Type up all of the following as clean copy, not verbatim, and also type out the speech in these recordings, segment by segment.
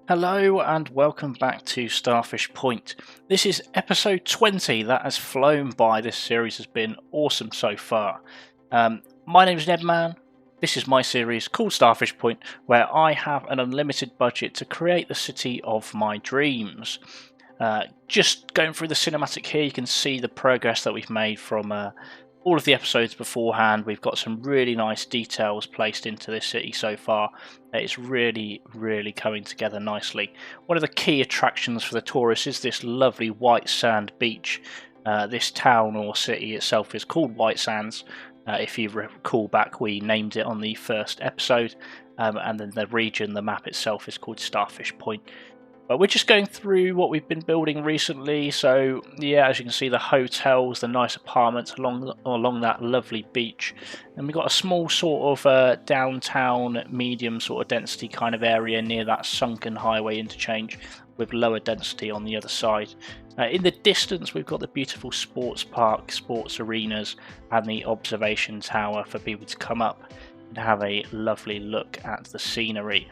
Hello and welcome back to Starfish Point. This is episode 20 that has flown by. This series has been awesome so far. My name is Nedman. This is my series called Starfish Point, where I have an unlimited budget to create the city of my dreams. Just going through the cinematic here, you can see the progress that we've made from all of the episodes beforehand. We've got some really nice details placed into this city so far. It's really coming together nicely. One of the key attractions for the tourists is this lovely white sand beach. This town or city itself is called White Sands. If you recall back, we named it on the first episode, and then the region, the map itself, is called Starfish Point. But we're just going through what we've been building recently. So yeah, as you can see, the hotels, the nice apartments along that lovely beach, and we've got a small sort of downtown medium sort of density kind of area near that sunken highway interchange, with lower density on the other side. In the distance, we've got the beautiful sports park, sports arenas, and the observation tower for people to come up and have a lovely look at the scenery.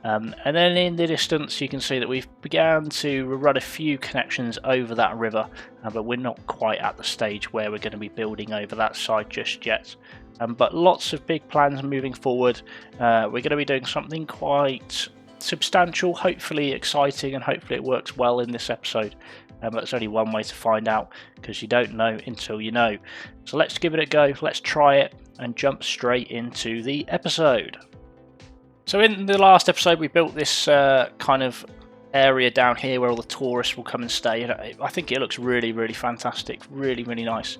And then in the distance you can see that we've began to run a few connections over that river, but we're not quite at the stage where we're going to be building over that side just yet. But lots of big plans moving forward. We're going to be doing something quite substantial, hopefully exciting, and hopefully it works well in this episode. But there's only one way to find out, because you don't know until you know. So let's give it a go, let's try it, and jump straight into the episode. So in the last episode we built this kind of area down here where all the tourists will come and stay. I think it looks really fantastic, really nice.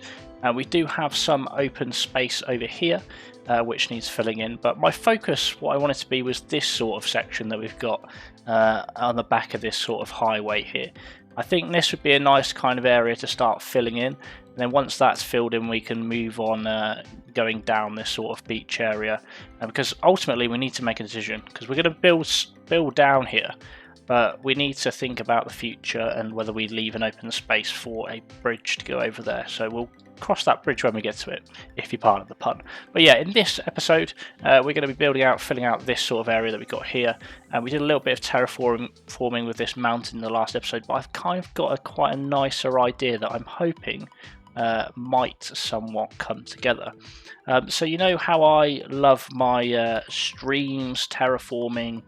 We do have some open space over here which needs filling in, but my focus, what I wanted to be, was this sort of section that we've got on the back of this sort of highway here. I think this would be a nice kind of area to start filling in, and then once that's filled in we can move on going down this sort of beach area, because ultimately we need to make a decision, because we're going to build down here, but we need to think about the future and whether we leave an open space for a bridge to go over there. So we'll cross that bridge when we get to it, if you pardon the pun. But yeah, in this episode we're going to be filling out this sort of area that we've got here, and we did a little bit of terraforming with this mountain in the last episode, but I've kind of got quite a nicer idea that I'm hoping might somewhat come together. So you know how I love my streams, terraforming,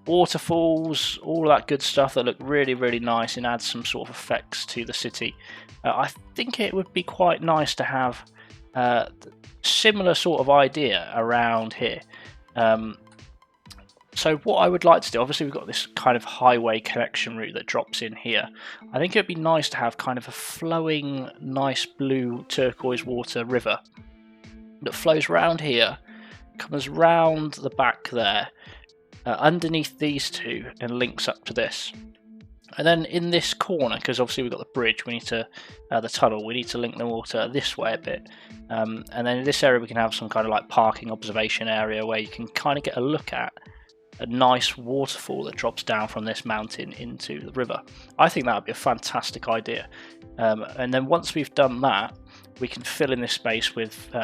waterfalls, all that good stuff that look really nice and adds some sort of effects to the city. I think it would be quite nice to have similar sort of idea around here. So what I would like to do, obviously we've got this kind of highway connection route that drops in here. I think it would be nice to have kind of a flowing, nice blue turquoise water river that flows around here, comes round the back there, underneath these two, and links up to this. And then in this corner, because obviously we've got the bridge, we need to the tunnel, we need to link the water this way a bit. And then in this area we can have some kind of like parking observation area where you can kind of get a look at a nice waterfall that drops down from this mountain into the river. I think that would be a fantastic idea. And then once we've done that, we can fill in this space with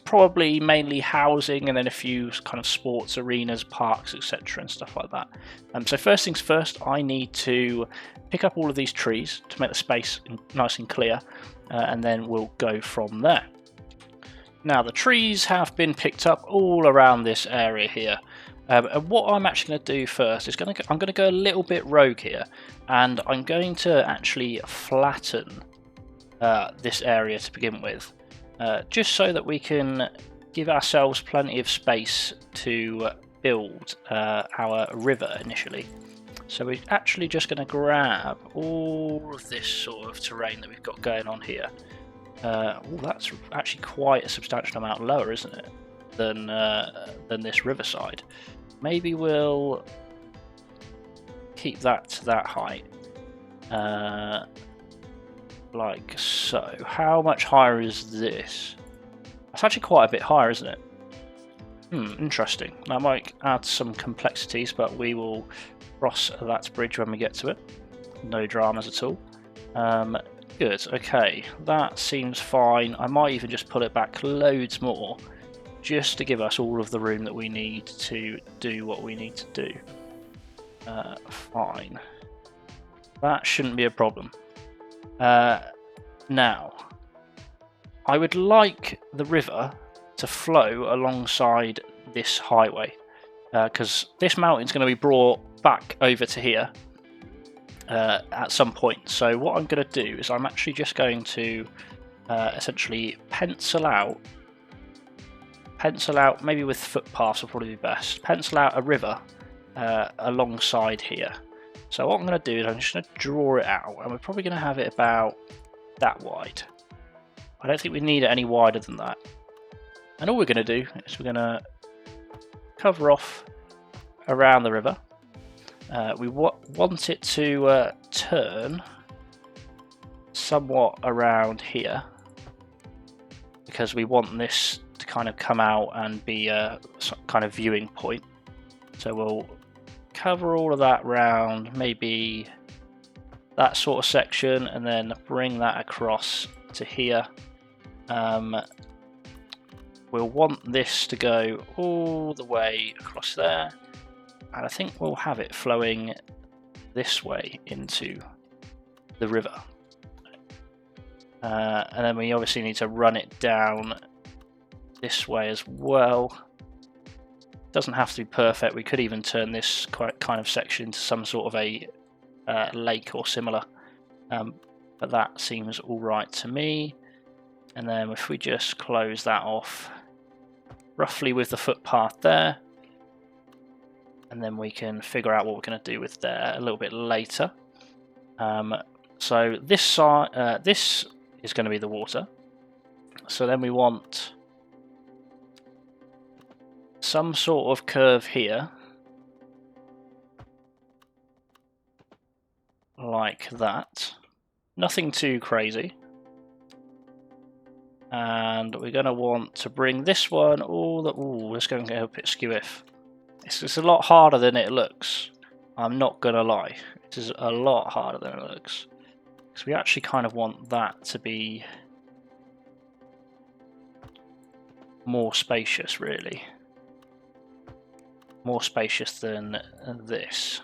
probably mainly housing, and then a few kind of sports arenas, parks, etc. and stuff like that. So first things first, I need to pick up all of these trees to make the space nice and clear, and then we'll go from there. Now the trees have been picked up all around this area here. And what I'm actually going to do first is I'm going to go a little bit rogue here, and I'm going to actually flatten this area to begin with, just so that we can give ourselves plenty of space to build our river initially. So we're actually just going to grab all of this sort of terrain that we've got going on here. That's actually quite a substantial amount lower, isn't it, than this riverside. Maybe we'll keep that to that height, like so. How much higher is this? That's actually quite a bit higher, isn't it? Interesting. That might add some complexities, but we will cross that bridge when we get to it. No dramas at all. Good, okay, that seems fine. I might even just pull it back loads more, just to give us all of the room that we need to do what we need to do. Fine. That shouldn't be a problem. Now, I would like the river to flow alongside this highway, because this mountain's going to be brought back over to here at some point. So what I'm going to do is I'm actually just going to essentially pencil out, maybe with footpaths will probably be best, pencil out a river alongside here. So what I'm going to do is I'm just going to draw it out, and we're probably going to have it about that wide. I don't think we need it any wider than that. And all we're going to do is we're going to cover off around the river. We want it to turn somewhat around here, because we want this to kind of come out and be a kind of viewing point. So we'll cover all of that round, maybe that sort of section, and then bring that across to here. We'll want this to go all the way across there, and I think we'll have it flowing this way into the river. And then we obviously need to run it down this way as well. Doesn't have to be perfect. We could even turn this kind of section into some sort of a lake or similar, but that seems all right to me. And then if we just close that off roughly with the footpath there, and then we can figure out what we're going to do with there a little bit later. So this side, this is going to be the water. So then we want some sort of curve here, like that. Nothing too crazy. And we're going to want to bring this one all the... Ooh, let's go and get a bit skew-if. It's a lot harder than it looks. I'm not going to lie. It is a lot harder than it looks. Because we actually kind of want that to be more spacious, really. More spacious than this.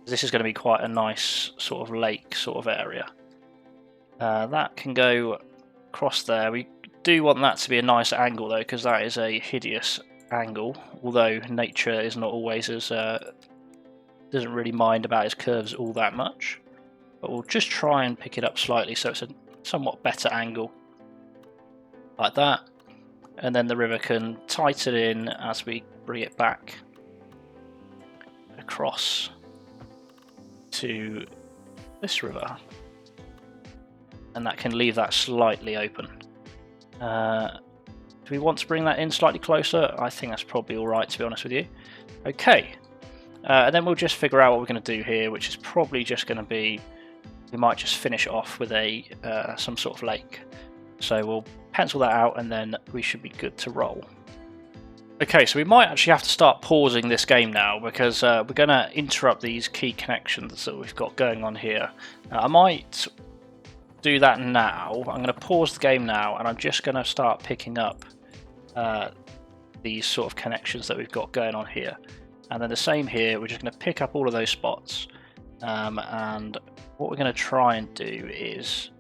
This is going to be quite a nice sort of lake sort of area. That can go across there. We do want that to be a nice angle though, because that is a hideous angle, although nature is not always as doesn't really mind about its curves all that much, but we'll just try and pick it up slightly so it's a somewhat better angle, like that, and then the river can tighten in as we bring it back across to this river, and that can leave that slightly open. Do we want to bring that in slightly closer? I think that's probably alright, to be honest with you. Okay, and then we'll just figure out what we're going to do here, which is probably just going to be, we might just finish it off with a some sort of lake. So we'll pencil that out, and then we should be good to roll. Okay, so we might actually have to start pausing this game now, because we're going to interrupt these key connections that we've got going on here. I might do that now. I'm going to pause the game now, and I'm just going to start picking up these sort of connections that we've got going on here, and then the same here. We're just going to pick up all of those spots, and what we're going to try and do is,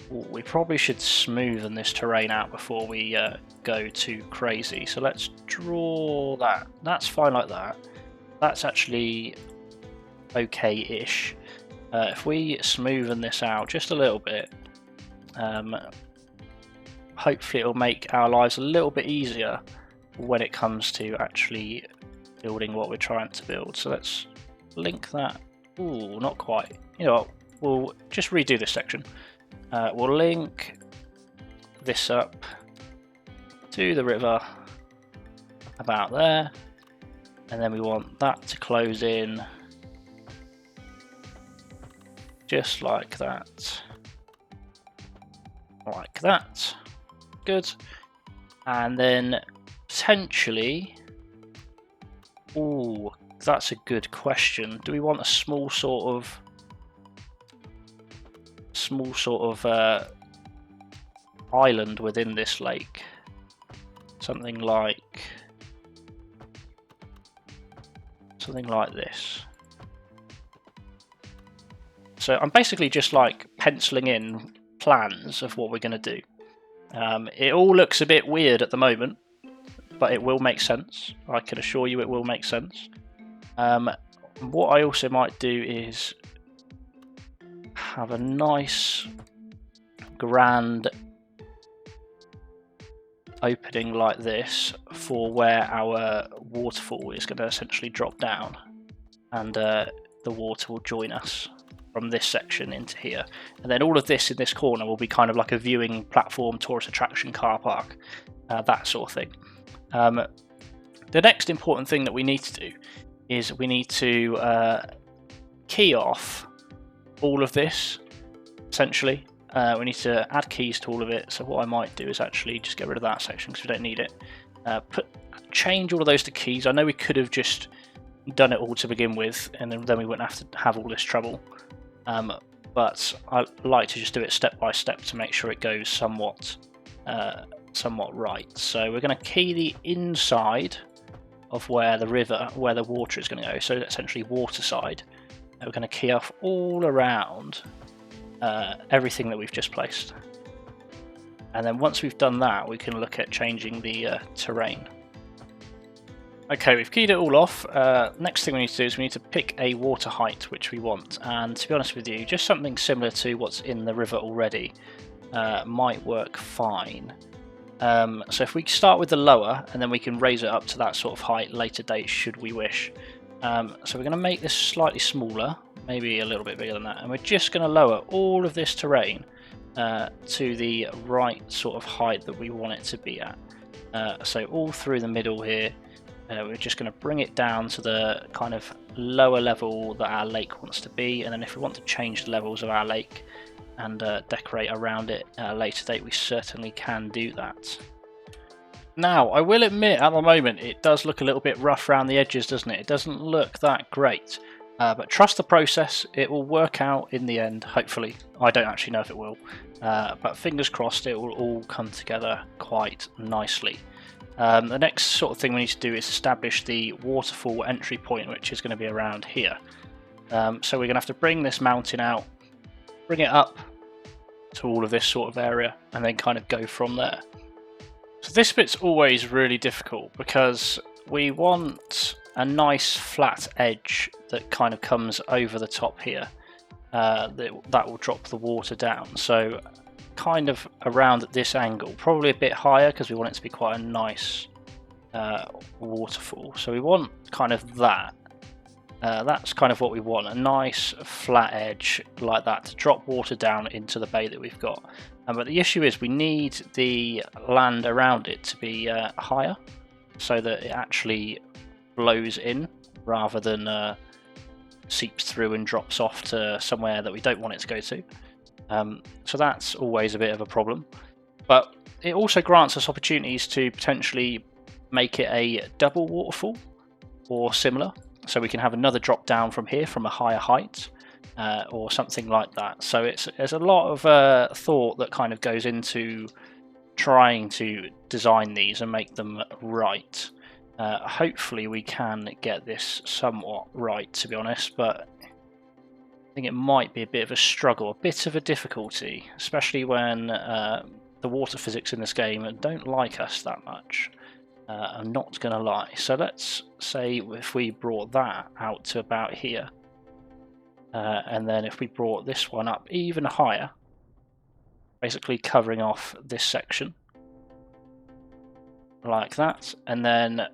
we probably should smoothen this terrain out before we go too crazy. So let's draw that. That's fine like that. That's actually okay-ish. If we smoothen this out just a little bit, hopefully it'll make our lives a little bit easier when it comes to actually building what we're trying to build. So let's link that. Ooh, not quite. You know what? We'll just redo this section. We'll link this up to the river about there, and then we want that to close in just like that. Like that. Good. And then potentially, ooh, that's a good question. Do we want a small sort of island within this lake? Something like something like this. So I'm basically just like penciling in plans of what we're going to do. It all looks a bit weird at the moment, but it will make sense. I can assure you it will make sense. What I also might do is have a nice grand opening like this for where our waterfall is going to essentially drop down, and the water will join us from this section into here, and then all of this in this corner will be kind of like a viewing platform, tourist attraction, car park, that sort of thing. The next important thing that we need to do is we need to key off all of this, essentially. We need to add keys to all of it, so what I might do is actually just get rid of that section because we don't need it. Change all of those to keys. I know we could have just done it all to begin with, and then we wouldn't have to have all this trouble. But I like to just do it step by step to make sure it goes somewhat right. So we're going to key the inside of where the water is going to go, so essentially water side. We're going to key off all around everything that we've just placed, and then once we've done that, we can look at changing the terrain. Okay, we've keyed it all off. Next thing we need to do is we need to pick a water height which we want, and to be honest with you, just something similar to what's in the river already might work fine. So if we start with the lower, and then we can raise it up to that sort of height later date should we wish. So we're going to make this slightly smaller, maybe a little bit bigger than that, and we're just going to lower all of this terrain to the right sort of height that we want it to be at. So all through the middle here, we're just going to bring it down to the kind of lower level that our lake wants to be, and then if we want to change the levels of our lake and decorate around it at a later date, we certainly can do that. Now, I will admit at the moment it does look a little bit rough around the edges, doesn't it? It doesn't look that great, but trust the process, it will work out in the end, hopefully. I don't actually know if it will, but fingers crossed it will all come together quite nicely. The next sort of thing we need to do is establish the waterfall entry point, which is going to be around here. So we're going to have to bring this mountain out, bring it up to all of this sort of area, and then kind of go from there. So this bit's always really difficult because we want a nice flat edge that kind of comes over the top here, that will drop the water down. So kind of around at this angle, probably a bit higher because we want it to be quite a nice waterfall. So we want kind of that. That's kind of what we want, a nice flat edge like that to drop water down into the bay that we've got. But the issue is we need the land around it to be higher so that it actually flows in rather than seeps through and drops off to somewhere that we don't want it to go to. So that's always a bit of a problem, but it also grants us opportunities to potentially make it a double waterfall or similar, so we can have another drop down from here from a higher height or something like that. So there's a lot of thought that kind of goes into trying to design these and make them right. Hopefully we can get this somewhat right, to be honest, but I think it might be a bit of a struggle, a bit of a difficulty, especially when the water physics in this game don't like us that much. I'm not going to lie. So let's say if we brought that out to about here, and then if we brought this one up even higher, basically covering off this section like that, and then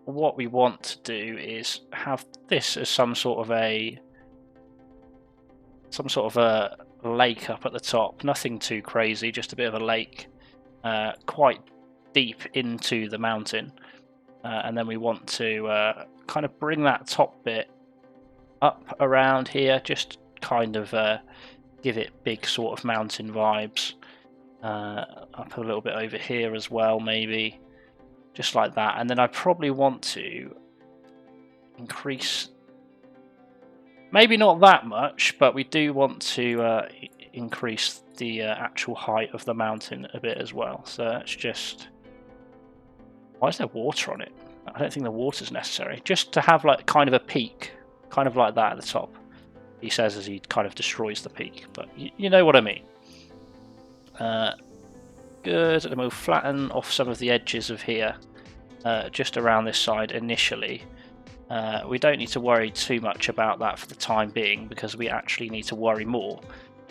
what we want to do is have this as some sort of a lake up at the top. Nothing too crazy, just a bit of a lake, quite deep into the mountain, and then we want to kind of bring that top bit up around here, just kind of give it big sort of mountain vibes, up a little bit over here as well, maybe just like that. And then I probably want to increase, maybe not that much, but we do want to increase the actual height of the mountain a bit as well. So that's just, why is there water on it? I don't think the water's necessary. Just to have like kind of a peak, kind of like that at the top. He says as he kind of destroys the peak, but you know what I mean. Good, and then we'll flatten off some of the edges of here, just around this side initially. We don't need to worry too much about that for the time being, because we actually need to worry more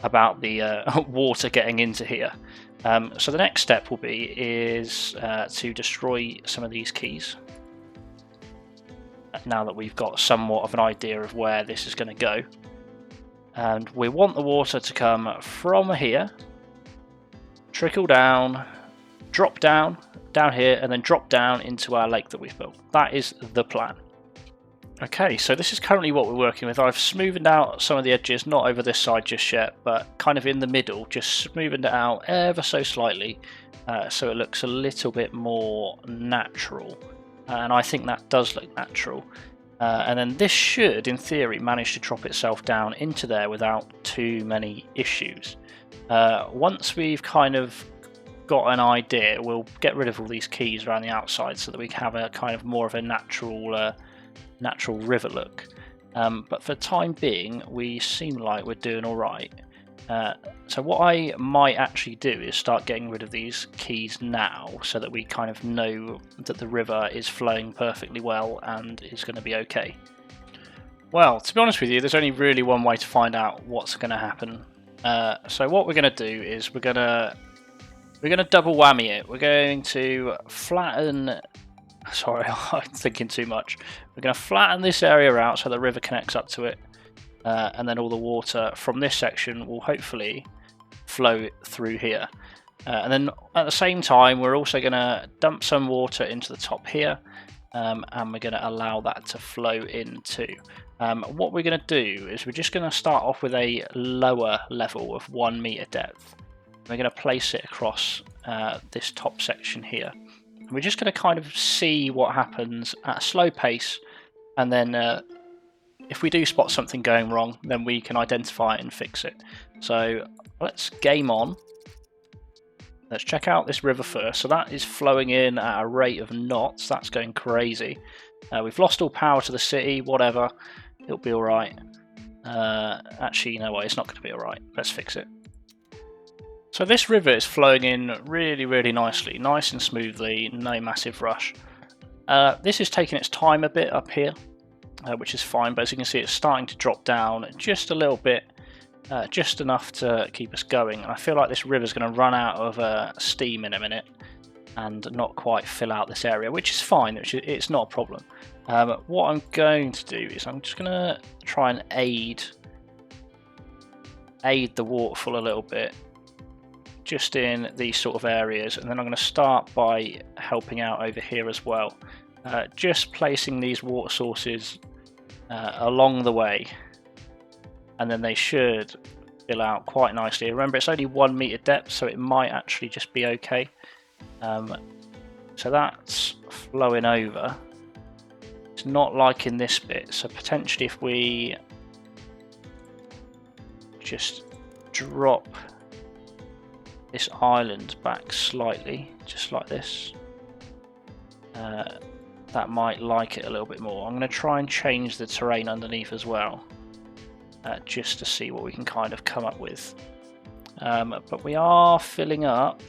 about the water getting into here. So the next step will be to destroy some of these keys. Now that we've got somewhat of an idea of where this is going to go. And we want the water to come from here, trickle down, drop down here, and then drop down into our lake that we've built. That is the plan. Okay, so this is currently what we're working with. I've smoothed out some of the edges, not over this side just yet, but kind of in the middle, just smoothing it out ever so slightly, so it looks a little bit more natural. And I think that does look natural. And then this should, in theory, manage to drop itself down into there without too many issues. Once we've kind of got an idea, we'll get rid of all these keys around the outside so that we can have a kind of more of a natural river look. But for the time being, we seem like we're doing all right. So what I might actually do is start getting rid of these keys now, so that we kind of know that the river is flowing perfectly well and is going to be okay. Well, to be honest with you, there's only really one way to find out what's going to happen. So what we're going to do is we're going to double whammy it. We're going to flatten. Sorry, I'm thinking too much. We're going to flatten this area out so the river connects up to it. And then all the water from this section will hopefully flow through here. And then at the same time, we're also going to dump some water into the top here, and we're going to allow that to flow in too. What we're going to do is we're just going to start off with a lower level of 1 meter depth. We're going to place it across this top section here. And we're just going to kind of see what happens at a slow pace, and then if we do spot something going wrong, then we can identify it and fix it. So let's game on. Let's check out this river first. So that is flowing in at a rate of knots. That's going crazy. We've lost all power to the city, whatever. It'll be alright. Actually, you know what? It's not going to be alright. Let's fix it. So this river is flowing in really, really nicely. Nice and smoothly. No massive rush. This is taking its time a bit up here. Which is fine, but as you can see, it's starting to drop down just a little bit, just enough to keep us going. And I feel like this river's going to run out of steam in a minute and not quite fill out this area, which is fine. It's not a problem. What I'm going to do is I'm just going to try and aid the waterfall a little bit, just in these sort of areas, and then I'm going to start by helping out over here as well. Just placing these water sources along the way, and then they should fill out quite nicely. Remember, it's only 1 meter depth, so it might actually just be okay. So that's flowing over. It's not like in this bit, so potentially if we just drop this island back slightly, just like this, that might like it a little bit more. I'm going to try and change the terrain underneath as well, just to see what we can kind of come up with. But we are filling up.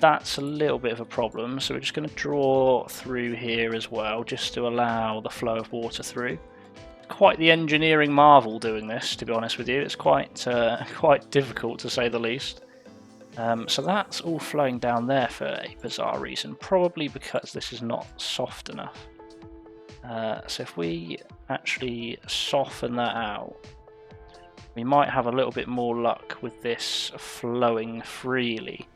That's a little bit of a problem, so we're just going to draw through here as well, just to allow the flow of water through. Quite the engineering marvel doing this, to be honest with you. It's quite difficult, to say the least. So that's all flowing down there for a bizarre reason, probably because this is not soft enough. So if we actually soften that out, we might have a little bit more luck with this flowing freely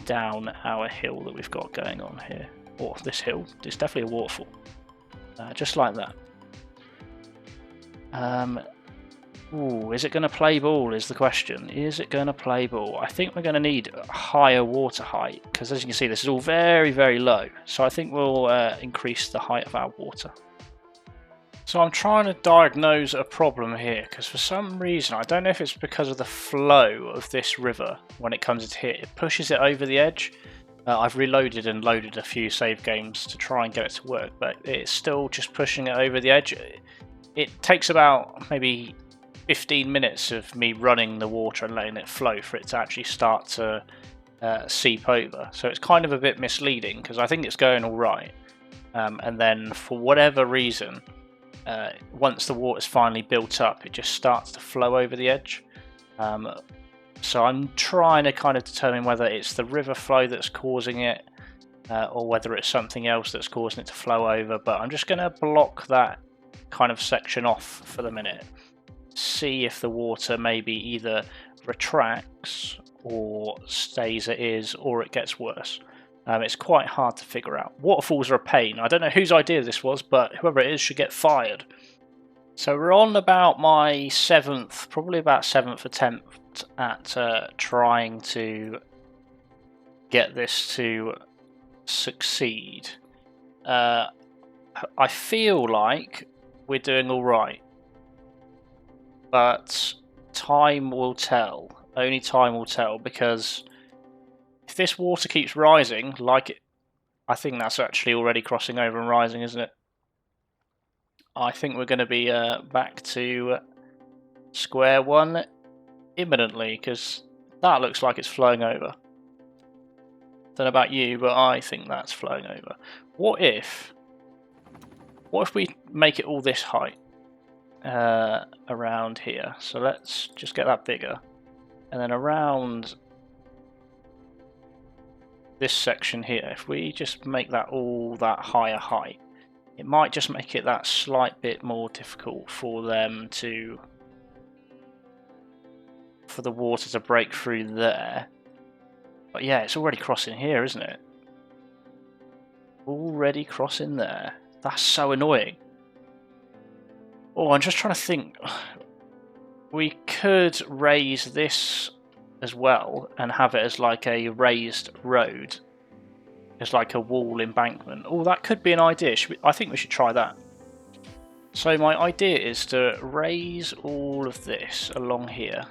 down our hill that we've got going on here. Or this hill, it's definitely a waterfall. Just like that. Ooh, is it going to play ball is the question. Is it going to play ball? I think we're going to need higher water height, because as you can see, this is all very, very low. So I think we'll increase the height of our water. So I'm trying to diagnose a problem here, because for some reason, I don't know if it's because of the flow of this river when it comes to here, it pushes it over the edge. I've reloaded and loaded a few save games to try and get it to work, but it's still just pushing it over the edge. It takes about maybe 15 minutes of me running the water and letting it flow for it to actually start to seep over. So it's kind of a bit misleading because I think it's going all right. And then for whatever reason, once the water's finally built up, it just starts to flow over the edge. So I'm trying to kind of determine whether it's the river flow that's causing it or whether it's something else that's causing it to flow over. But I'm just going to block that kind of section off for the minute. See if the water maybe either retracts or stays as it is, or it gets worse. It's quite hard to figure out. Waterfalls are a pain. I don't know whose idea this was, but whoever it is should get fired. So we're on about my 7th, probably about 7th attempt at trying to get this to succeed. I feel like we're doing all right, but time will tell. Only time will tell, because if this water keeps rising, like it, I think that's actually already crossing over and rising, isn't it? I think we're going to be back to square one imminently, because that looks like it's flowing over. Don't know about you, but I think that's flowing over. What if we make it all this height around here? So let's just get that bigger, and then around this section here, if we just make that all that higher height, it might just make it that slight bit more difficult for them to, for the water to break through there. But yeah, it's already crossing here, isn't it? Already crossing there. That's so annoying. Oh, I'm just trying to think. We could raise this as well and have it as like a raised road. It's like a wall embankment. Oh, that could be an idea. I think we should try that. So my idea is to raise all of this along here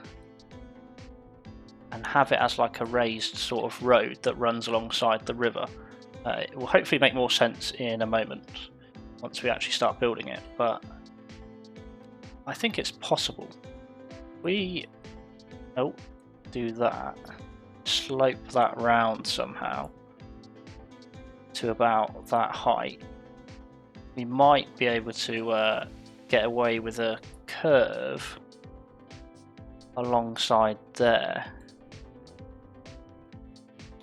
and have it as like a raised sort of road that runs alongside the river. It will hopefully make more sense in a moment once we actually start building it, but I think it's possible. We do that, slope that round somehow to about that height. We might be able to get away with a curve alongside there.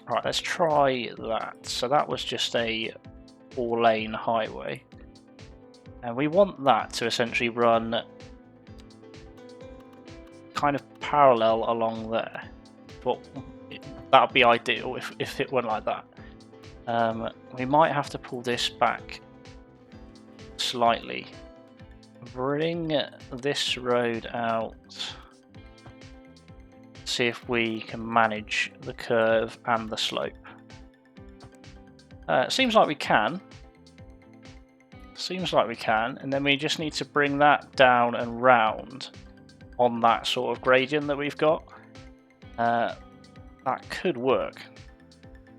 Right, let's try that. So that was just a 4-lane highway, and we want that to essentially run kind of parallel along there. But that would be ideal if it went like that. We might have to pull this back slightly. Bring this road out. See if we can manage the curve and the slope. Seems like we can. And then we just need to bring that down and round on that sort of gradient that we've got. That could work.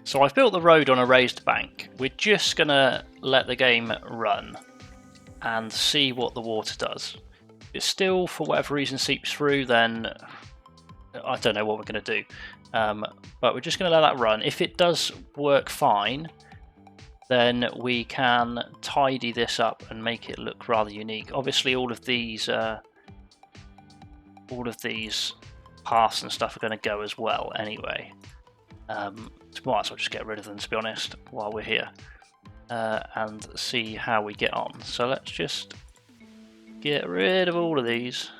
So I've built the road on a raised bank. We're just going to let the game run and see what the water does. If it still, for whatever reason, seeps through, then I don't know what we're going to do. But we're just going to let that run. If it does work fine, then we can tidy this up and make it look rather unique. Obviously, all of these paths and stuff are going to go as well anyway. So might as well just get rid of them, to be honest, while we're here, and see how we get on. So let's just get rid of all of these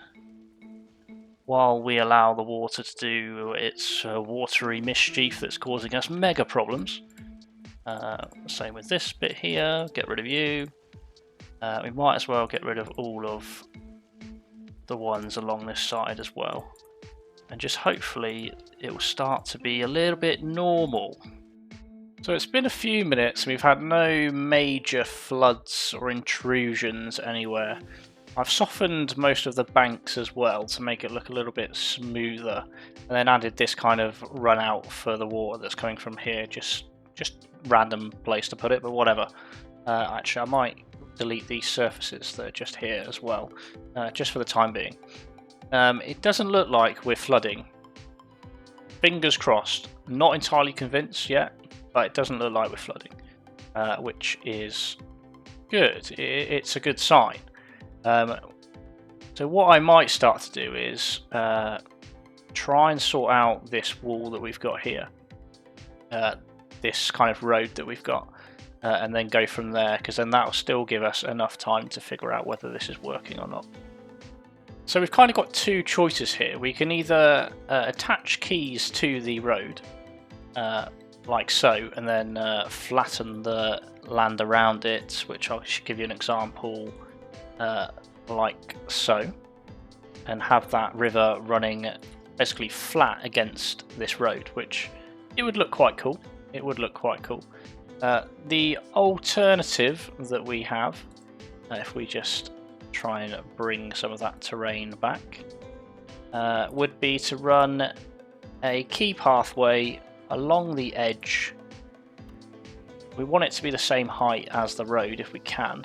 while we allow the water to do its watery mischief that's causing us mega problems. Same with this bit here, get rid of you. We might as well get rid of all of the ones along this side as well. And just hopefully it will start to be a little bit normal. So it's been a few minutes and we've had no major floods or intrusions anywhere. I've softened most of the banks as well to make it look a little bit smoother, and then added this kind of run out for the water that's coming from here, just just random place to put it, but whatever. Actually, I might delete these surfaces that are just here as well, just for the time being. It doesn't look like we're flooding. Fingers crossed. Not entirely convinced yet, but it doesn't look like we're flooding, which is good. It's a good sign. So what I might start to do is try and sort out this wall that we've got here, this kind of road that we've got, and then go from there, because then that'll still give us enough time to figure out whether this is working or not. So we've kind of got two choices here. We can either attach keys to the road, like so, and then flatten the land around it, which I should give you an example, like so, and have that river running basically flat against this road, which it would look quite cool. It would look quite cool. The alternative that we have, if we just try and bring some of that terrain back, would be to run a key pathway along the edge. We want it to be the same height as the road if we can,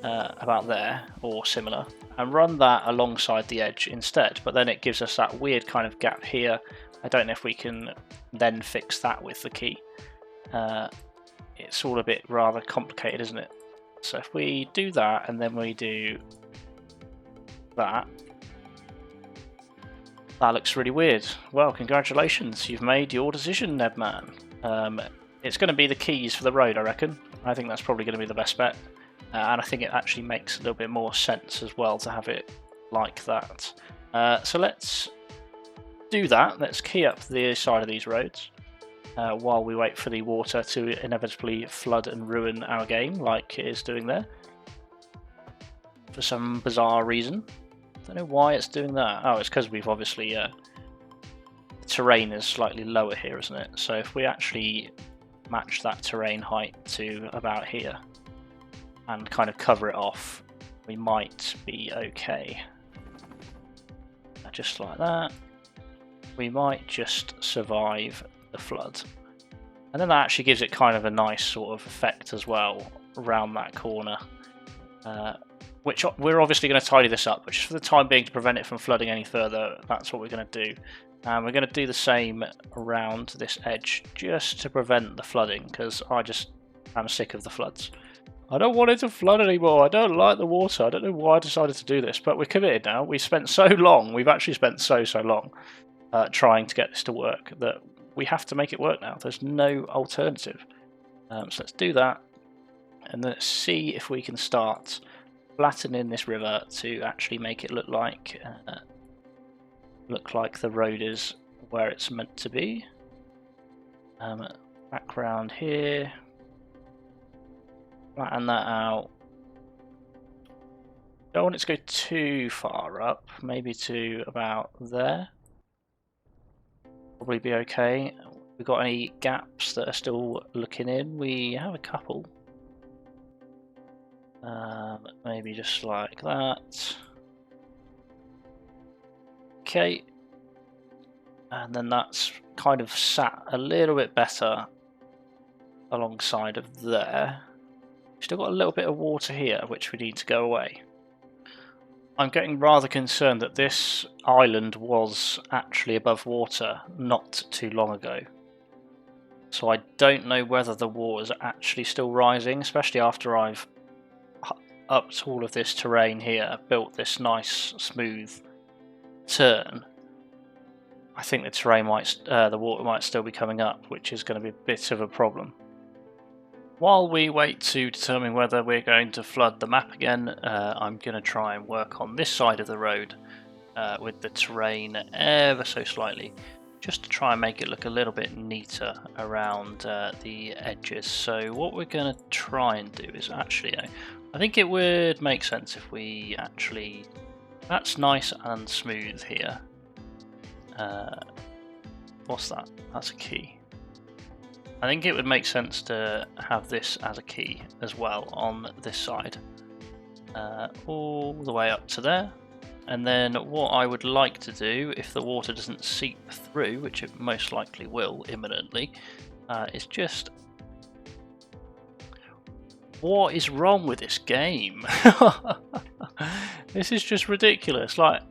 about there or similar, and run that alongside the edge instead, but then it gives us that weird kind of gap here. I don't know if we can then fix that with the key. It's all a bit rather complicated, isn't it? So if we do that and then we do that, that looks really weird. Well, congratulations, you've made your decision, Nebman. It's going to be the keys for the road, I reckon. I think that's probably going to be the best bet. And I think it actually makes a little bit more sense as well to have it like that. So let's do that. Let's key up the side of these roads while we wait for the water to inevitably flood and ruin our game like it is doing there. For some bizarre reason. Don't know why it's doing that. Oh, it's because we've obviously... the terrain is slightly lower here, isn't it? So if we actually match that terrain height to about here and kind of cover it off, we might be okay. Just like that. We might just survive the flood. And then that actually gives it kind of a nice sort of effect as well around that corner. Which we're obviously going to tidy this up, but just for the time being, to prevent it from flooding any further, that's what we're going to do. And we're going to do the same around this edge, just to prevent the flooding, because I'm sick of the floods. I don't want it to flood anymore. I don't like the water. I don't know why I decided to do this, but we're committed now. We spent so long. We've actually spent so long trying to get this to work that we have to make it work now. There's no alternative. So let's do that, and let's see if we can start flattening this river to actually make it look like the road is where it's meant to be. Background here. Flatten that out. Don't want it to go too far up, maybe to about there. Probably be okay. We got any gaps that are still looking in? We have a couple. Maybe just like that. Okay. And then that's kind of sat a little bit better alongside of there. Still got a little bit of water here, which we need to go away. I'm getting rather concerned that this island was actually above water not too long ago. So I don't know whether the water is actually still rising, especially after I've upped all of this terrain here, built this nice smooth turn. I think the terrain the water might still be coming up, which is going to be a bit of a problem. While we wait to determine whether we're going to flood the map again, I'm going to try and work on this side of the road with the terrain ever so slightly, just to try and make it look a little bit neater around the edges. So what we're going to try and do is actually, I think it would make sense if we actually, that's nice and smooth here. What's that? That's a key. I think it would make sense to have this as a key as well on this side, all the way up to there. And then what I would like to do, if the water doesn't seep through, which it most likely will imminently, It's just... What is wrong with this game? This is just ridiculous. Like,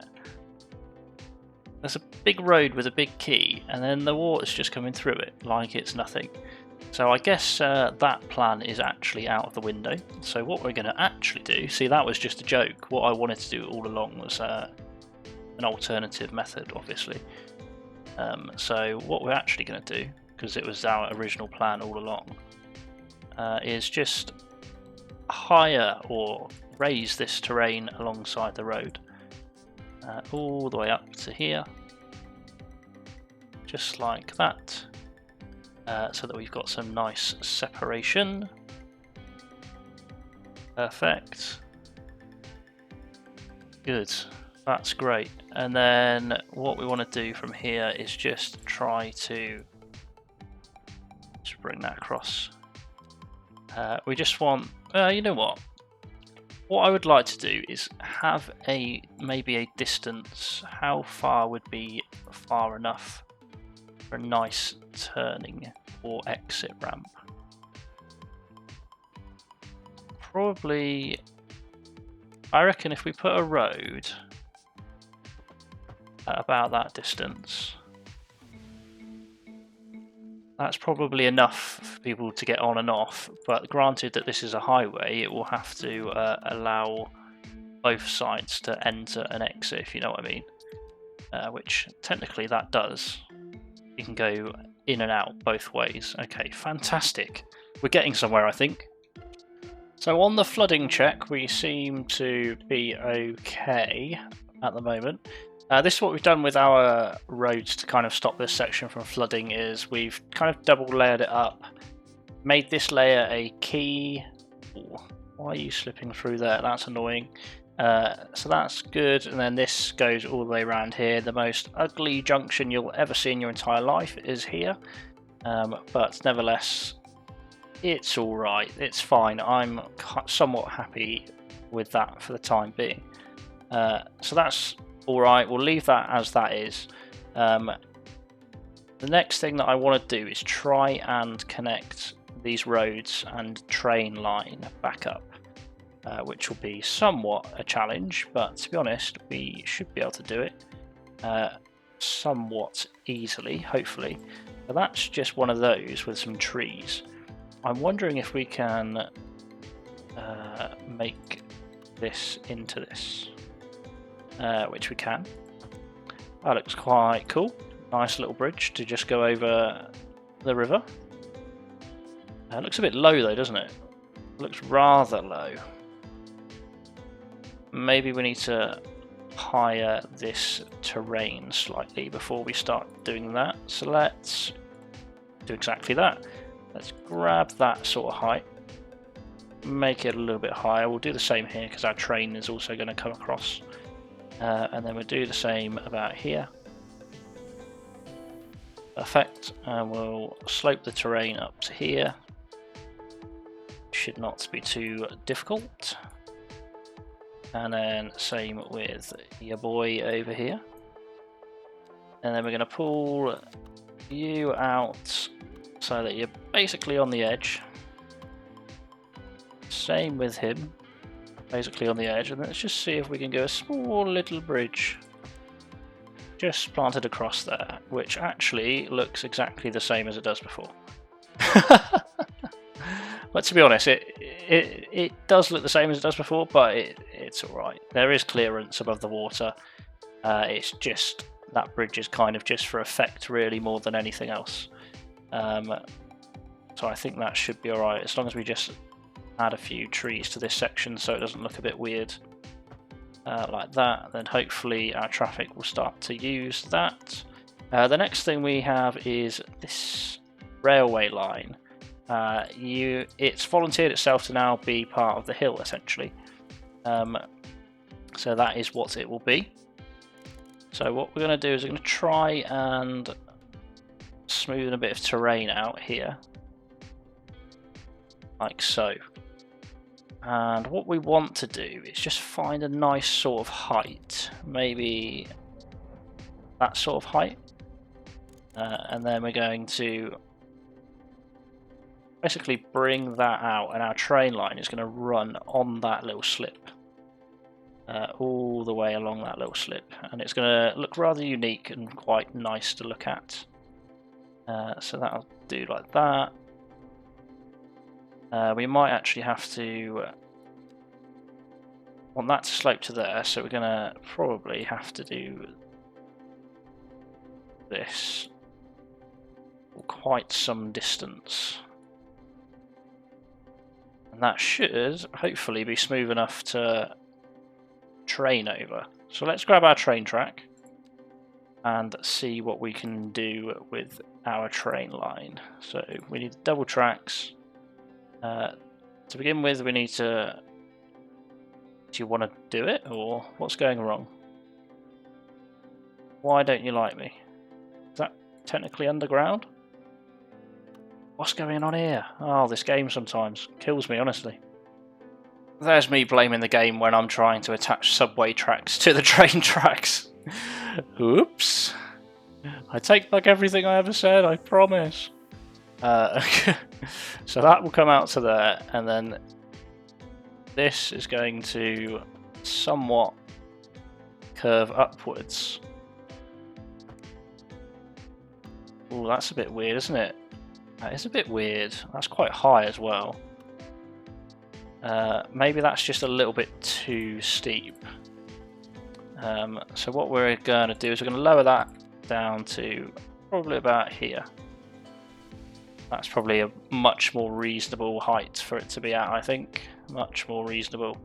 there's a big road with a big quay, and then the water's just coming through it like it's nothing. So I guess that plan is actually out of the window. So what we're going to actually do, see, that was just a joke. What I wanted to do all along was an alternative method, obviously. So what we're actually going to do, because it was our original plan all along, is just higher or raise this terrain alongside the road all the way up to here, just like that, so that we've got some nice separation. Perfect. Good, that's great. And then what we want to do from here is just try to bring that across. We just want, you know what I would like to do is have maybe a distance. How far would be far enough for a nice turning or exit ramp? Probably, I reckon if we put a road at about that distance, that's probably enough for people to get on and off, but granted that this is a highway, it will have to allow both sides to enter and exit, if you know what I mean. Which technically that does. You can go in and out both ways. Okay, fantastic. We're getting somewhere, I think. So on the flooding check, we seem to be okay at the moment. This is what we've done with our roads to kind of stop this section from flooding, is we've kind of double layered it up, made this layer a key. Ooh, why are you slipping through there? That's annoying. So that's good, and then this goes all the way around here. The most ugly junction you'll ever see in your entire life is here, but nevertheless, it's alright, it's fine. I'm somewhat happy with that for the time being. So that's alright, we'll leave that as that is. The next thing that I want to do is try and connect these roads and train line back up, which will be somewhat a challenge, but to be honest, we should be able to do it somewhat easily, hopefully. But that's just one of those with some trees. I'm wondering if we can make this into this. Which we can. That looks quite cool. Nice little bridge to just go over the river. It looks a bit low though, doesn't it? It looks rather low. Maybe we need to higher this terrain slightly before we start doing that. So let's do exactly that. Let's grab that sort of height, make it a little bit higher. We'll do the same here because our train is also going to come across. And then we'll do the same about here. Perfect. And we'll slope the terrain up to here. Should not be too difficult. And then same with your boy over here. And then we're going to pull you out so that you're basically on the edge. Same with him. Basically on the edge, and let's just see if we can go a small little bridge just planted across there, which actually looks exactly the same as it does before. But to be honest, it does look the same as it does before, but it's alright. There is clearance above the water. It's just that bridge is kind of just for effect really more than anything else. So I think that should be alright as long as we just add a few trees to this section so it doesn't look a bit weird like that. Then hopefully our traffic will start to use that. The next thing we have is this railway line. It's volunteered itself to now be part of the hill essentially. So that is what it will be. So what we're going to do is we're going to try and smoothen a bit of terrain out here, like so. And what we want to do is just find a nice sort of height, maybe that sort of height, and then we're going to basically bring that out, and our train line is going to run on that little slip. All the way along that little slip, and it's going to look rather unique and quite nice to look at. So that'll do like that. We might actually have to want that to slope to there, so we're going to probably have to do this for quite some distance. And that should hopefully be smooth enough to train over. So let's grab our train track and see what we can do with our train line. So we need double tracks. To begin with, we need to... Do you want to do it, or what's going wrong? Why don't you like me? Is that technically underground? What's going on here? Oh, this game sometimes kills me, honestly. There's me blaming the game when I'm trying to attach subway tracks to the train tracks. Oops. I take back everything I ever said, I promise. So that will come out to there, and then this is going to somewhat curve upwards. Oh, that's a bit weird, isn't it? That is a bit weird. That's quite high as well. Maybe that's just a little bit too steep. So what we're going to do is we're going to lower that down to probably about here. That's probably a much more reasonable height for it to be at, I think. Much more reasonable.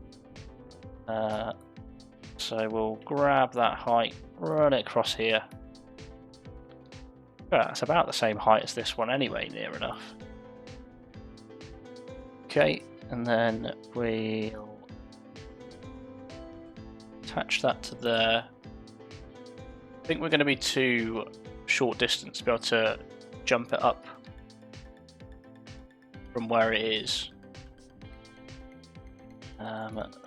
So we'll grab that height, run it across here. It's about the same height as this one anyway, near enough. Okay, and then we'll attach that to there. I think we're going to be too short distance to be able to jump it up from where it is.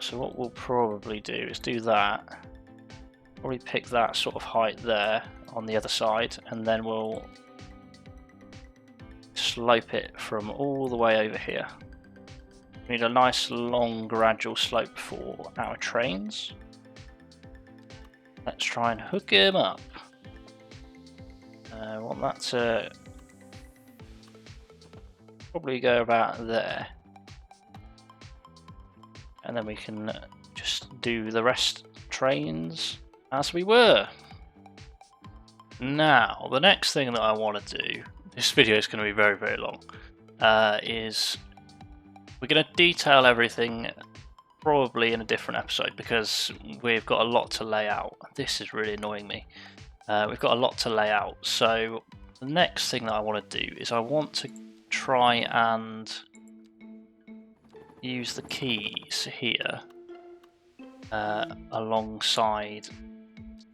So what we'll probably do is do that. Probably pick that sort of height there on the other side, and then we'll slope it from all the way over here. We need a nice long gradual slope for our trains. Let's try and hook him up. I want that to probably go about there, and then we can just do the rest trains as we were. Now, the next thing that I want to do, this video is going to be very, very long, is we're going to detail everything probably in a different episode, because we've got a lot to lay out. This is really annoying me. We've got a lot to lay out. So the next thing that I want to do is I want to try and use the keys here alongside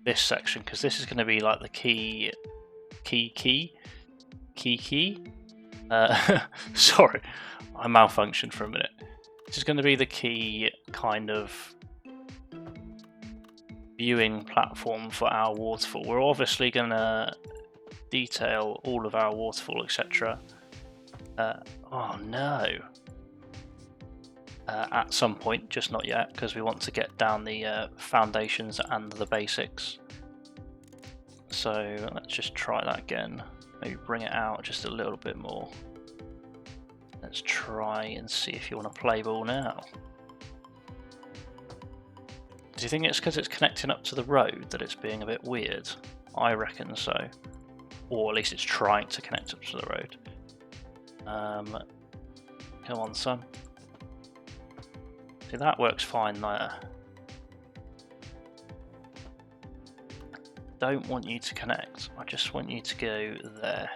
this section, because this is going to be like the key. Sorry, I malfunctioned for a minute. This is going to be the key kind of viewing platform for our waterfall. We're obviously going to detail all of our waterfall, etc. Oh no. At some point, just not yet, because we want to get down the foundations and the basics. So let's just try that again. Maybe bring it out just a little bit more. Let's try and see if you want to play ball now. Do you think it's because it's connecting up to the road that it's being a bit weird? I reckon so. Or at least it's trying to connect up to the road. Come on, son. See, that works fine there. I don't want you to connect. I just want you to go there.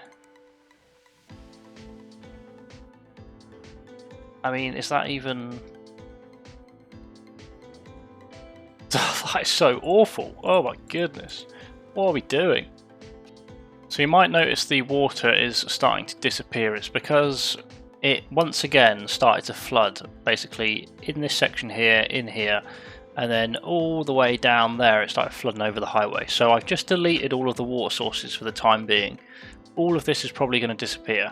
I mean, is that even... That is so awful. Oh my goodness. What are we doing? So you might notice the water is starting to disappear. It's because it once again started to flood, basically in this section here, in here, and then all the way down there it started flooding over the highway. So I've just deleted all of the water sources for the time being. All of this is probably going to disappear.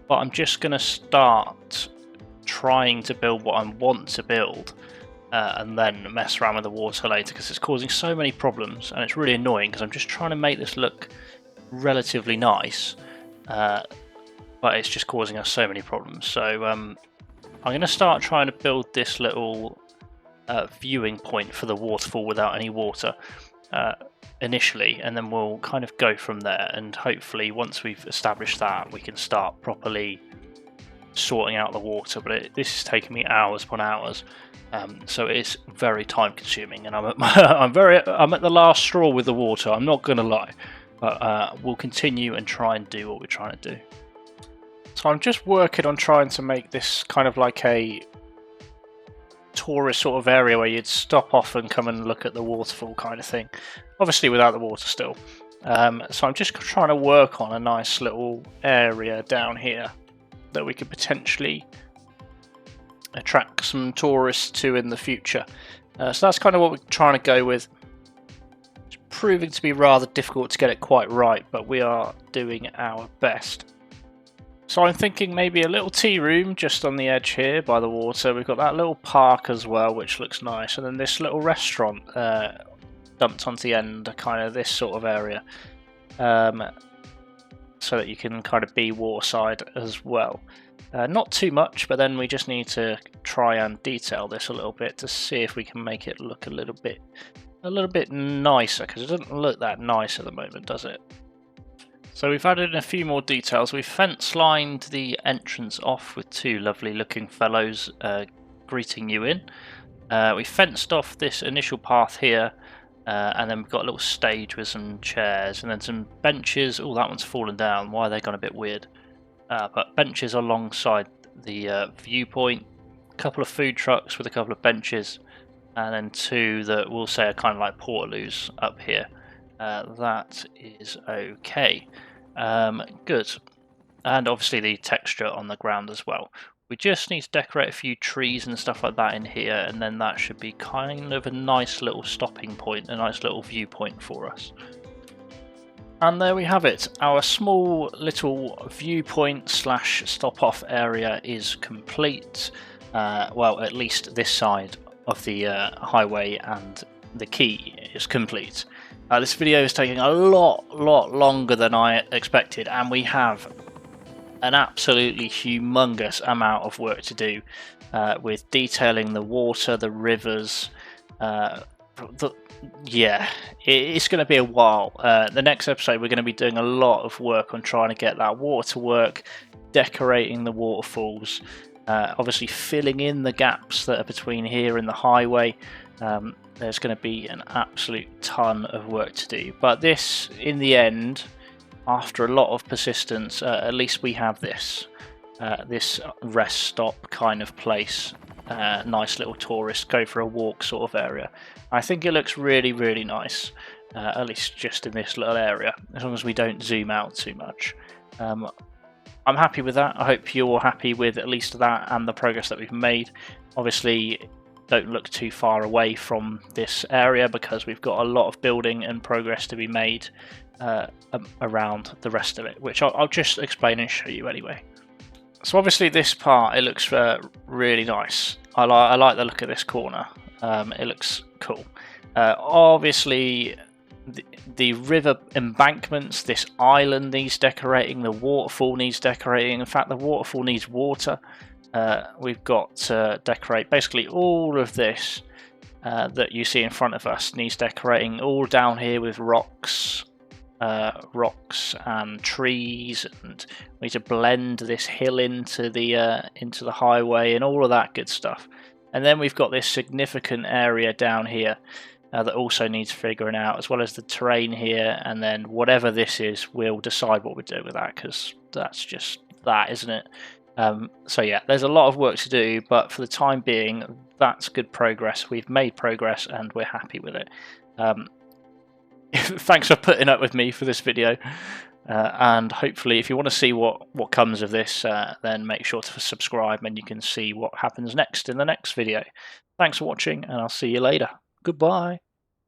but I'm just going to start trying to build what I want to build, and then mess around with the water later, because it's causing so many problems and it's really annoying because I'm just trying to make this look relatively nice, but it's just causing us so many problems. So I'm going to start trying to build this little viewing point for the waterfall without any water initially, and then we'll kind of go from there, and hopefully once we've established that we can start properly sorting out the water. But this is taking me hours upon hours, so it's very time consuming, and I'm at the last straw with the water, I'm not gonna lie, but we'll continue and try and do what we're trying to do. So I'm just working on trying to make this kind of like a tourist sort of area where you'd stop off and come and look at the waterfall kind of thing, obviously without the water still. So I'm just trying to work on a nice little area down here that we could potentially attract some tourists to in the future. So that's kind of what we're trying to go with. It's proving to be rather difficult to get it quite right, but we are doing our best. So I'm thinking maybe a little tea room just on the edge here by the water. We've got that little park as well, which looks nice, and then this little restaurant dumped onto the end, kind of this sort of area, so that you can kind of be waterside as well. Not too much, but then we just need to try and detail this a little bit to see if we can make it look a little bit nicer, because it doesn't look that nice at the moment, does it? So we've added in a few more details. We've fence lined the entrance off with two lovely looking fellows greeting you in. We fenced off this initial path here, and then we've got a little stage with some chairs and then some benches. Oh, that one's fallen down. Why are they gone a bit weird? But benches alongside the viewpoint, a couple of food trucks with a couple of benches, and then two that we'll say are kind of like portaloos up here. That is okay. Good. And obviously the texture on the ground as well. We just need to decorate a few trees and stuff like that in here, and then that should be kind of a nice little stopping point, a nice little viewpoint for us. And there we have it. Our small little viewpoint slash stop off area is complete. Well, at least this side of the highway and the quay is complete. This video is taking a lot longer than I expected, and we have an absolutely humongous amount of work to do with detailing the water, the rivers. Yeah, it's going to be a while. The next episode we're going to be doing a lot of work on trying to get that water to work, decorating the waterfalls, obviously filling in the gaps that are between here and the highway. There's going to be an absolute ton of work to do, but this, in the end, after a lot of persistence, at least we have this rest stop kind of place, nice little tourist go for a walk sort of area. I think it looks really nice, at least just in this little area, as long as we don't zoom out too much. I'm happy with that. I hope you're happy with at least that and the progress that we've made. Obviously, don't look too far away from this area because we've got a lot of building and progress to be made around the rest of it, which I'll just explain and show you anyway. So obviously this part, it looks really nice. I like the look of this corner. It looks cool. Obviously the river embankments, this island needs decorating, the waterfall needs decorating. In fact, the waterfall needs water. We've got to decorate basically all of this that you see in front of us needs decorating, all down here with rocks and trees, and we need to blend this hill into the highway and all of that good stuff. And then we've got this significant area down here that also needs figuring out, as well as the terrain here, and then whatever this is, we'll decide what we do with that, because that's just that, isn't it? So yeah, there's a lot of work to do, but for the time being, that's good progress. We've made progress and we're happy with it. Thanks for putting up with me for this video, and hopefully if you want to see what comes of this, then make sure to subscribe and you can see what happens next in the next video. Thanks for watching, and I'll see you later. Goodbye.